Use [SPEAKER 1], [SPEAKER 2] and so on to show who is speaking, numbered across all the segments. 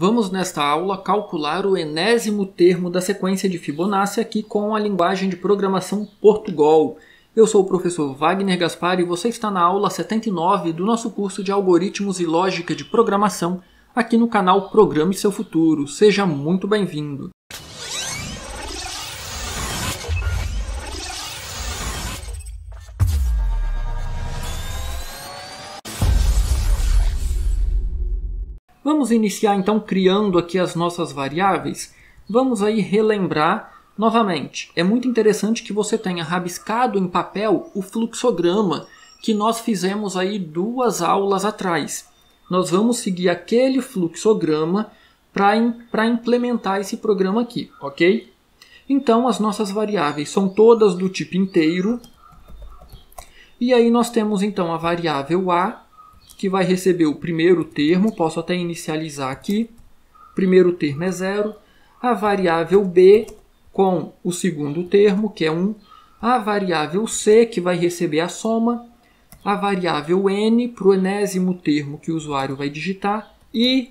[SPEAKER 1] Vamos nesta aula calcular o enésimo termo da sequência de Fibonacci aqui com a linguagem de programação Portugal. Eu sou o professor Wagner Gaspar e você está na aula 79 do nosso curso de Algoritmos e Lógica de Programação aqui no canal Programe Seu Futuro. Seja muito bem-vindo! Vamos iniciar então criando aqui as nossas variáveis. Vamos aí relembrar novamente. É muito interessante que você tenha rabiscado em papel o fluxograma que nós fizemos aí 2 aulas atrás. Nós vamos seguir aquele fluxograma para implementar esse programa aqui, ok? Então as nossas variáveis são todas do tipo inteiro. E aí nós temos então a variável A, que vai receber o primeiro termo, posso até inicializar aqui, o primeiro termo é 0, a variável B com o segundo termo, que é 1, a variável C, que vai receber a soma, a variável N para o enésimo termo que o usuário vai digitar, e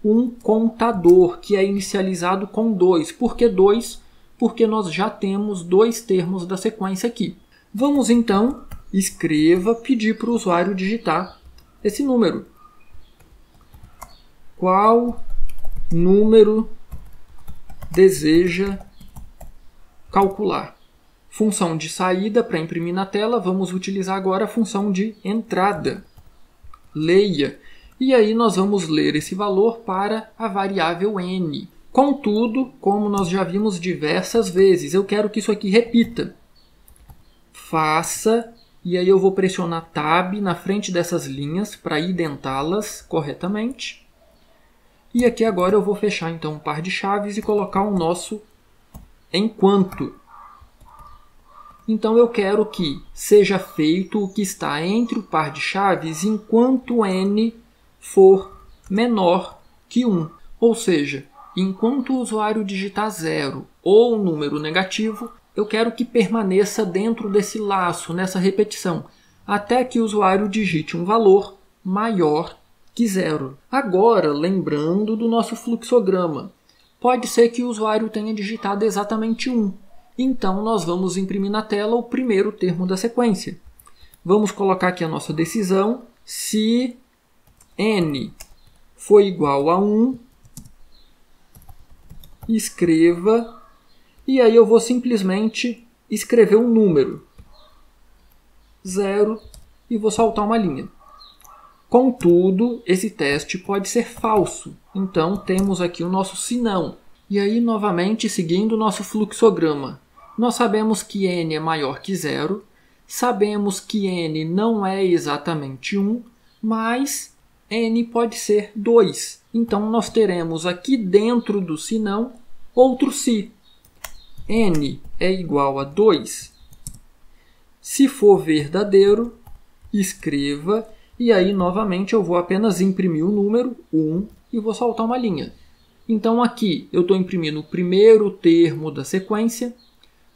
[SPEAKER 1] um contador, que é inicializado com 2. Por que 2? Porque nós já temos 2 termos da sequência aqui. Vamos então, pedir para o usuário digitar esse número. Qual número deseja calcular? Função de saída para imprimir na tela, vamos utilizar agora a função de entrada. Leia. E aí nós vamos ler esse valor para a variável n. Contudo, como nós já vimos diversas vezes, eu quero que isso aqui repita. Faça. E aí eu vou pressionar Tab na frente dessas linhas para identá-las corretamente. E aqui agora eu vou fechar então um par de chaves e colocar o nosso enquanto. Então eu quero que seja feito o que está entre o par de chaves enquanto n for menor que 1. Ou seja, enquanto o usuário digitar 0 ou um número negativo, eu quero que permaneça dentro desse laço, nessa repetição, até que o usuário digite um valor maior que 0. Agora, lembrando do nosso fluxograma, pode ser que o usuário tenha digitado exatamente 1. Então, nós vamos imprimir na tela o primeiro termo da sequência. Vamos colocar aqui a nossa decisão. Se n for igual a 1, escreva. E aí eu vou simplesmente escrever um número, 0, e vou saltar uma linha. Contudo, esse teste pode ser falso. Então, temos aqui o nosso senão. E aí, novamente, seguindo o nosso fluxograma. Nós sabemos que n é maior que 0. Sabemos que n não é exatamente 1, mas n pode ser 2. Então, nós teremos aqui dentro do senão outro se. n é igual a 2. Se for verdadeiro, escreva. E aí, novamente, eu vou apenas imprimir o número 1 e vou saltar uma linha. Então, aqui eu estou imprimindo o primeiro termo da sequência.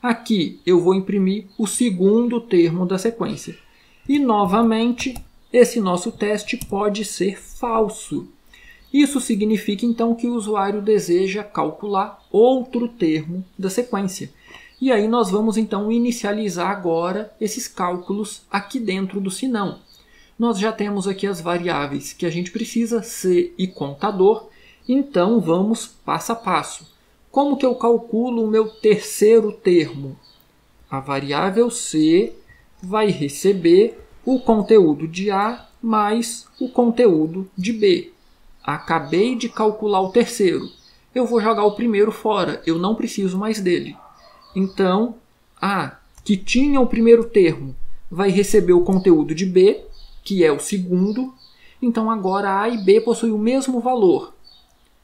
[SPEAKER 1] Aqui eu vou imprimir o segundo termo da sequência. E, novamente, esse nosso teste pode ser falso. Isso significa, então, que o usuário deseja calcular outro termo da sequência. E aí nós vamos, então, inicializar agora esses cálculos aqui dentro do senão. Nós já temos aqui as variáveis que a gente precisa, C e contador. Então, vamos passo a passo. Como que eu calculo o meu terceiro termo? A variável C vai receber o conteúdo de A mais o conteúdo de B. Acabei de calcular o terceiro. Eu vou jogar o primeiro fora. Eu não preciso mais dele. Então, A, que tinha o primeiro termo, vai receber o conteúdo de B, que é o segundo. Então, agora A e B possuem o mesmo valor.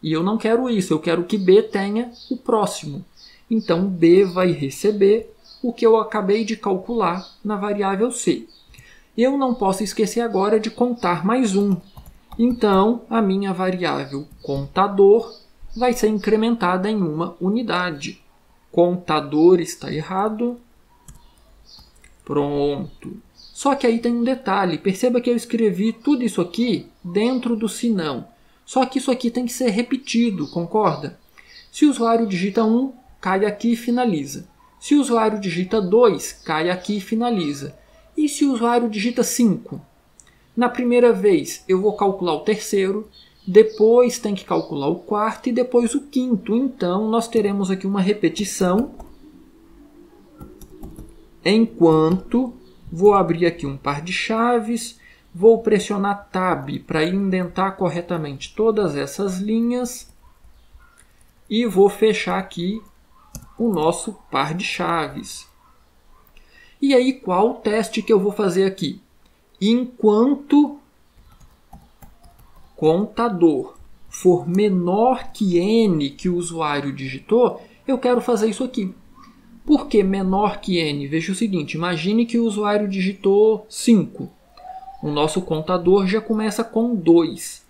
[SPEAKER 1] E eu não quero isso. Eu quero que B tenha o próximo. Então, B vai receber o que eu acabei de calcular na variável C. Eu não posso esquecer agora de contar mais um. Então, a minha variável contador vai ser incrementada em uma unidade. Contador está errado. Pronto. Só que aí tem um detalhe. Perceba que eu escrevi tudo isso aqui dentro do senão. Só que isso aqui tem que ser repetido, concorda? Se o usuário digita 1, cai aqui e finaliza. Se o usuário digita 2, cai aqui e finaliza. E se o usuário digita 5? Na primeira vez eu vou calcular o terceiro, depois tem que calcular o quarto e depois o quinto. Então nós teremos aqui uma repetição. Enquanto, vou abrir aqui um par de chaves, vou pressionar Tab para indentar corretamente todas essas linhas e vou fechar aqui o nosso par de chaves. E aí, qual o teste que eu vou fazer aqui? Enquanto contador for menor que n que o usuário digitou, eu quero fazer isso aqui. Por que menor que n? Veja o seguinte, imagine que o usuário digitou 5. O nosso contador já começa com 2.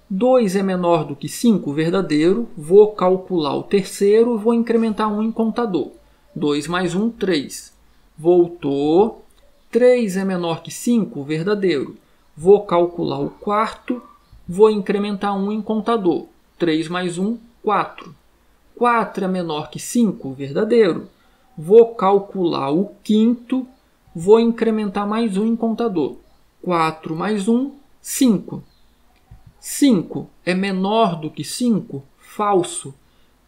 [SPEAKER 1] 2 é menor do que 5, verdadeiro. Vou calcular o terceiro, vou incrementar 1 em contador. 2 mais 1, 3. Voltou. 3 é menor que 5, verdadeiro. Vou calcular o quarto, vou incrementar 1 em contador. 3 mais 1, 4. 4 é menor que 5, verdadeiro. Vou calcular o quinto, vou incrementar mais 1 em contador. 4 mais 1, 5. 5 é menor do que 5? Falso.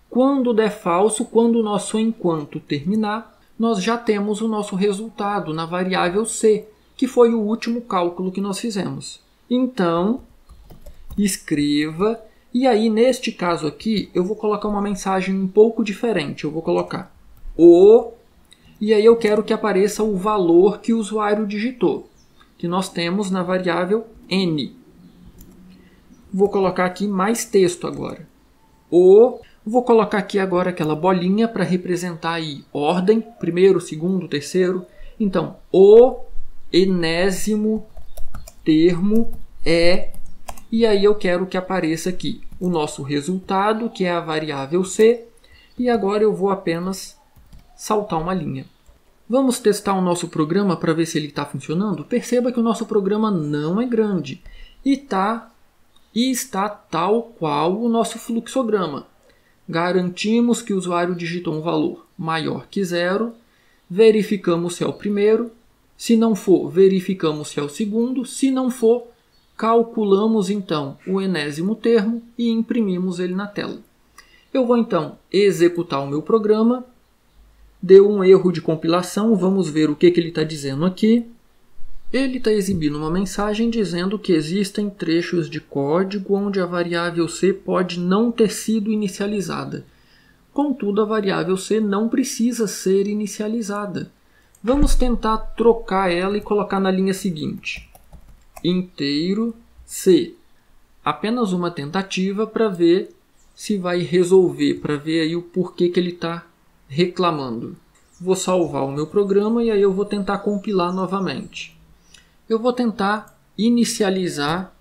[SPEAKER 1] Quando der falso, quando o nosso enquanto terminar, nós já temos o nosso resultado na variável c, que foi o último cálculo que nós fizemos. Então, escreva, e aí neste caso aqui, eu vou colocar uma mensagem um pouco diferente. Eu vou colocar o, e aí eu quero que apareça o valor que o usuário digitou, que nós temos na variável n. Vou colocar aqui mais texto agora. Vou colocar aqui agora aquela bolinha para representar aí ordem, primeiro, segundo, terceiro. Então, o enésimo termo é, e aí eu quero que apareça aqui o nosso resultado, que é a variável c, e agora eu vou apenas saltar uma linha. Vamos testar o nosso programa para ver se ele está funcionando? Perceba que o nosso programa não é grande e está tal qual o nosso fluxograma. Garantimos que o usuário digitou um valor maior que 0, verificamos se é o primeiro, se não for, verificamos se é o segundo, se não for, calculamos então o enésimo termo e imprimimos ele na tela. Eu vou então executar o meu programa, deu um erro de compilação, vamos ver o que ele está dizendo aqui. Ele está exibindo uma mensagem dizendo que existem trechos de código onde a variável c pode não ter sido inicializada. Contudo, a variável c não precisa ser inicializada. Vamos tentar trocar ela e colocar na linha seguinte. Inteiro c. Apenas uma tentativa para ver se vai resolver, para ver aí o porquê que ele está reclamando. Vou salvar o meu programa e aí eu vou tentar compilar novamente. Eu vou tentar inicializar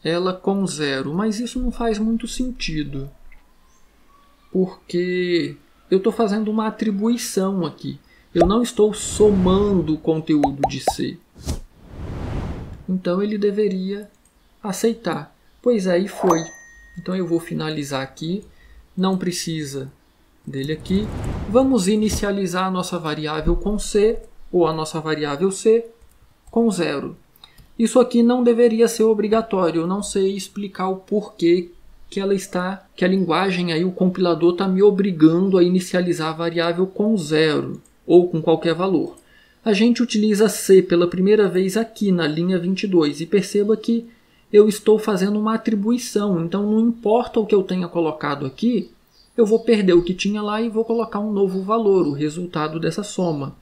[SPEAKER 1] ela com 0, mas isso não faz muito sentido, porque eu estou fazendo uma atribuição aqui. Eu não estou somando o conteúdo de C. Então ele deveria aceitar. Pois é, e foi. Então eu vou finalizar aqui. Não precisa dele aqui. Vamos inicializar a nossa variável com C, ou a nossa variável C, com 0. Isso aqui não deveria ser obrigatório. Eu não sei explicar o porquê que a linguagem aí, o compilador está me obrigando a inicializar a variável com 0 ou com qualquer valor. A gente utiliza C pela primeira vez aqui na linha 22 e perceba que eu estou fazendo uma atribuição. Então não importa o que eu tenha colocado aqui, eu vou perder o que tinha lá e vou colocar um novo valor, o resultado dessa soma.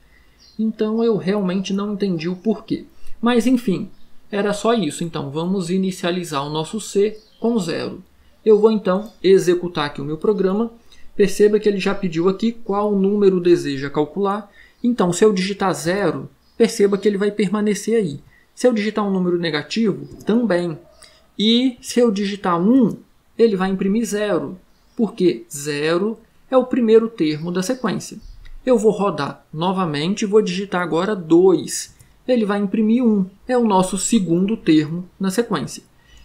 [SPEAKER 1] Então eu realmente não entendi o porquê. Mas enfim, era só isso. Então vamos inicializar o nosso C com 0. Eu vou então executar aqui o meu programa. Perceba que ele já pediu aqui qual número deseja calcular. Então se eu digitar 0, perceba que ele vai permanecer aí. Se eu digitar um número negativo, também. E se eu digitar 1, ele vai imprimir 0. Porque 0 é o primeiro termo da sequência. Eu vou rodar novamente e vou digitar agora 2. Ele vai imprimir 1. É o nosso segundo termo na sequência.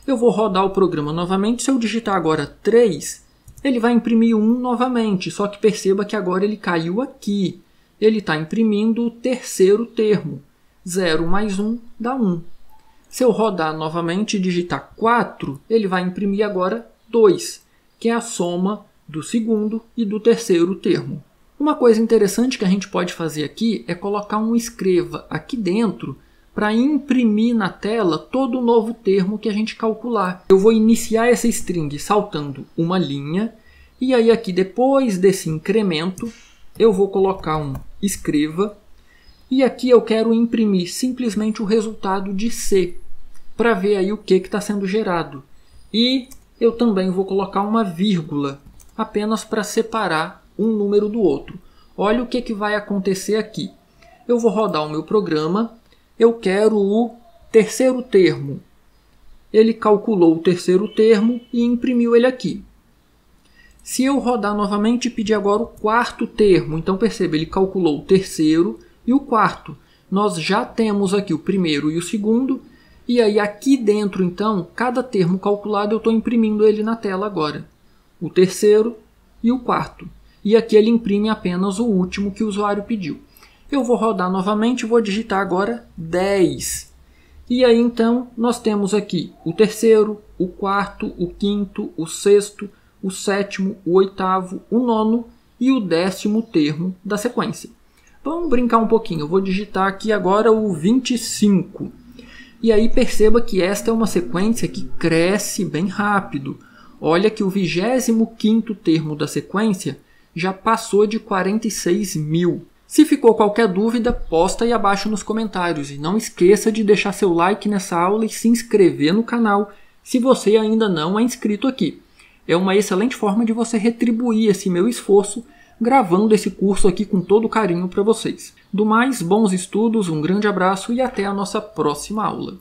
[SPEAKER 1] Eu vou rodar o programa novamente. Se eu digitar agora 3, ele vai imprimir 1 novamente, só que perceba que agora ele caiu aqui. Ele está imprimindo o terceiro termo. 0 mais 1 dá 1. Se eu rodar novamente e digitar 4, ele vai imprimir agora 2, que é a soma do segundo e do terceiro termo. Uma coisa interessante que a gente pode fazer aqui é colocar um escreva aqui dentro para imprimir na tela todo o novo termo que a gente calcular. Eu vou iniciar essa string saltando uma linha, e aí aqui depois desse incremento eu vou colocar um escreva, e aqui eu quero imprimir simplesmente o resultado de C, para ver aí o que está sendo gerado. E eu também vou colocar uma vírgula, apenas para separar um número do outro. Olha o que vai acontecer aqui. Eu vou rodar o meu programa, eu quero o terceiro termo. Ele calculou o terceiro termo e imprimiu ele aqui. Se eu rodar novamente e pedir agora o quarto termo, então perceba, ele calculou o terceiro e o quarto. Nós já temos aqui o primeiro e o segundo, e aí aqui dentro, então, cada termo calculado eu estou imprimindo ele na tela agora. O terceiro e o quarto. E aqui ele imprime apenas o último que o usuário pediu. Eu vou rodar novamente e vou digitar agora 10. E aí então nós temos aqui o terceiro, o quarto, o quinto, o sexto, o sétimo, o oitavo, o nono e o 10º termo da sequência. Vamos brincar um pouquinho. Eu vou digitar aqui agora o 25. E aí perceba que esta é uma sequência que cresce bem rápido. Olha que o 25º termo da sequência já passou de 46 mil. Se ficou qualquer dúvida, posta aí abaixo nos comentários. E não esqueça de deixar seu like nessa aula e se inscrever no canal se você ainda não é inscrito aqui. É uma excelente forma de você retribuir esse meu esforço gravando esse curso aqui com todo carinho para vocês. Do mais, bons estudos, um grande abraço e até a nossa próxima aula.